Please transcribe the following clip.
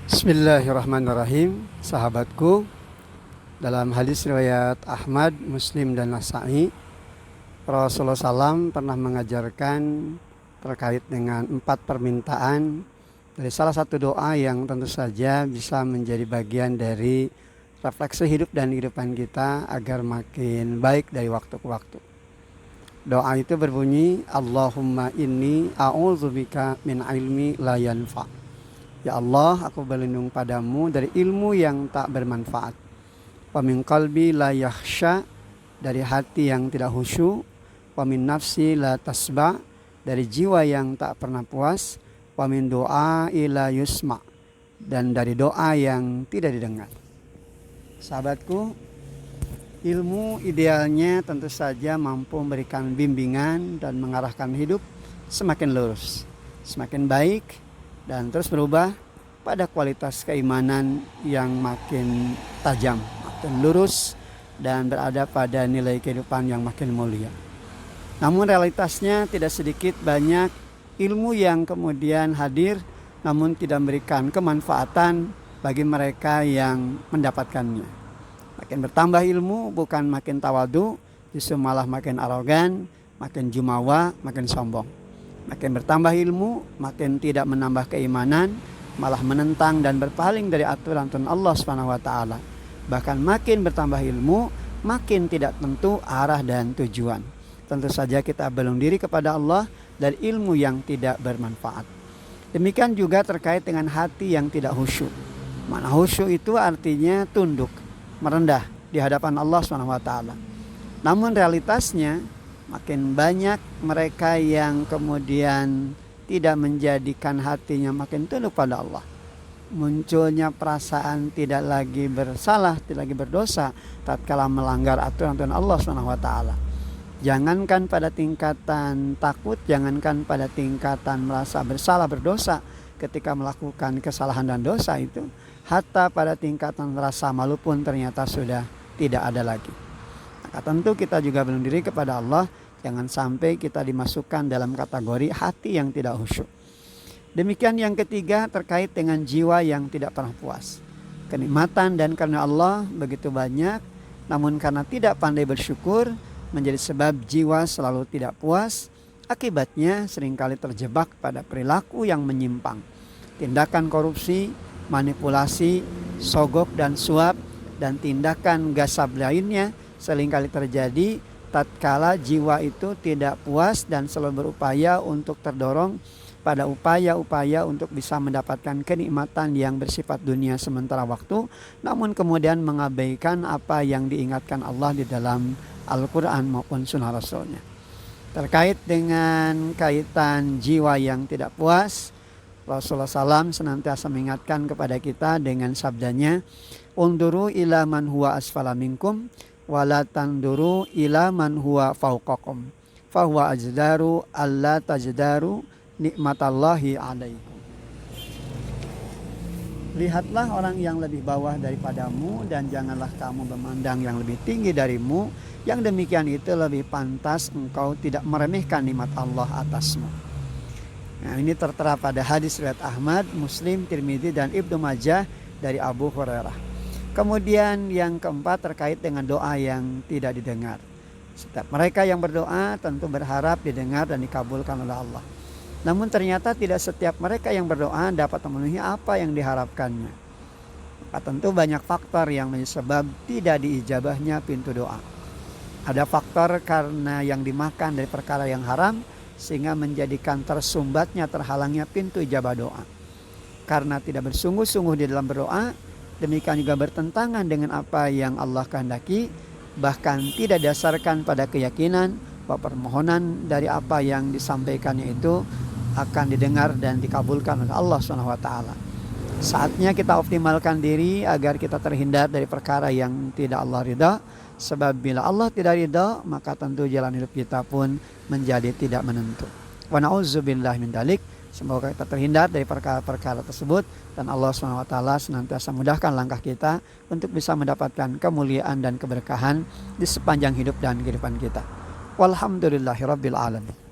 Bismillahirrahmanirrahim. Sahabatku, dalam hadis riwayat Ahmad, Muslim, dan Nasa'i, Rasulullah SAW pernah mengajarkan terkait dengan 4 permintaan dari salah satu doa yang tentu saja bisa menjadi bagian dari refleksi hidup dan kehidupan kita agar makin baik dari waktu ke waktu. Doa itu berbunyi, Allahumma inni a'udzubika min ilmi la yanfa'. Ya Allah, aku berlindung padamu dari ilmu yang tak bermanfaat. Wa min qalbi la yakhsha, dari hati yang tidak khusyuk. Wa min nafsi la tasba, dari jiwa yang tak pernah puas. Wa min du'ai la yusma, dan dari doa yang tidak didengar. Sahabatku, ilmu idealnya tentu saja mampu memberikan bimbingan dan mengarahkan hidup semakin lurus, semakin baik, dan terus berubah pada kualitas keimanan yang makin tajam, makin lurus, dan berada pada nilai kehidupan yang makin mulia. Namun realitasnya tidak sedikit banyak ilmu yang kemudian hadir namun tidak memberikan kemanfaatan bagi mereka yang mendapatkannya. Makin bertambah ilmu bukan makin tawadu, justru malah makin arogan, makin jumawa, makin sombong. Makin bertambah ilmu, makin tidak menambah keimanan, malah menentang dan berpaling dari aturan Allah SWT. Bahkan makin bertambah ilmu, makin tidak tentu arah dan tujuan. Tentu saja kita berlindung diri kepada Allah dari ilmu yang tidak bermanfaat. Demikian juga terkait dengan hati yang tidak khusyuk. Mana khusyuk itu artinya tunduk, merendah di hadapan Allah SWT. Namun realitasnya, makin banyak mereka yang kemudian tidak menjadikan hatinya makin tunduk pada Allah. Munculnya perasaan tidak lagi bersalah, tidak lagi berdosa tatkala melanggar aturan Allah SWT. Jangankan pada tingkatan takut, jangankan pada tingkatan merasa bersalah, berdosa ketika melakukan kesalahan dan dosa itu, hatta pada tingkatan rasa malu pun ternyata sudah tidak ada lagi. Maka tentu kita juga berlindung diri kepada Allah. Jangan sampai kita dimasukkan dalam kategori hati yang tidak khusyuk. Demikian yang ketiga terkait dengan jiwa yang tidak pernah puas. Kenikmatan dan karena Allah begitu banyak, namun karena tidak pandai bersyukur menjadi sebab jiwa selalu tidak puas. Akibatnya seringkali terjebak pada perilaku yang menyimpang. Tindakan korupsi, manipulasi, sogok dan suap, dan tindakan gasab lainnya seringkali terjadi tatkala jiwa itu tidak puas dan selalu berupaya untuk terdorong pada upaya-upaya untuk bisa mendapatkan kenikmatan yang bersifat dunia sementara waktu, namun kemudian mengabaikan apa yang diingatkan Allah di dalam Al-Quran maupun Sunnah Rasulnya. Terkait dengan kaitan jiwa yang tidak puas, Rasulullah SAW senantiasa mengingatkan kepada kita dengan sabdanya, Unduru ila man huwa asfala minkum, wala tanduru ila man huwa fauqakum fahuwa ajdaru alla tajdaru nikmatallahi alaikum. Lihatlah orang yang lebih bawah daripadamu dan janganlah kamu memandang yang lebih tinggi darimu. Yang demikian itu lebih pantas engkau tidak meremehkan nikmat Allah atasmu. Nah, ini tertera pada hadis riwayat Ahmad, Muslim, Tirmidzi, dan Ibnu Majah dari Abu Hurairah. Kemudian yang keempat terkait dengan doa yang tidak didengar. Setiap mereka yang berdoa tentu berharap didengar dan dikabulkan oleh Allah. Namun ternyata tidak setiap mereka yang berdoa dapat memenuhi apa yang diharapkannya. Maka tentu banyak faktor yang menyebab tidak diijabahnya pintu doa. Ada faktor karena yang dimakan dari perkara yang haram sehingga menjadikan tersumbatnya, terhalangnya pintu ijabah doa. Karena tidak bersungguh-sungguh di dalam berdoa, demikian juga bertentangan dengan apa yang Allah kehendaki, bahkan tidak dasarkan pada keyakinan bahwa permohonan dari apa yang disampaikannya itu akan didengar dan dikabulkan oleh Allah SWT. Saatnya kita optimalkan diri agar kita terhindar dari perkara yang tidak Allah ridha. Sebab bila Allah tidak ridha, maka tentu jalan hidup kita pun menjadi tidak menentu. Wa na'udzubillahi min dzalik. Semoga kita terhindar dari perkara-perkara tersebut dan Allah SWT senantiasa mudahkan langkah kita untuk bisa mendapatkan kemuliaan dan keberkahan di sepanjang hidup dan kehidupan kita. Walhamdulillahirabbil alamin.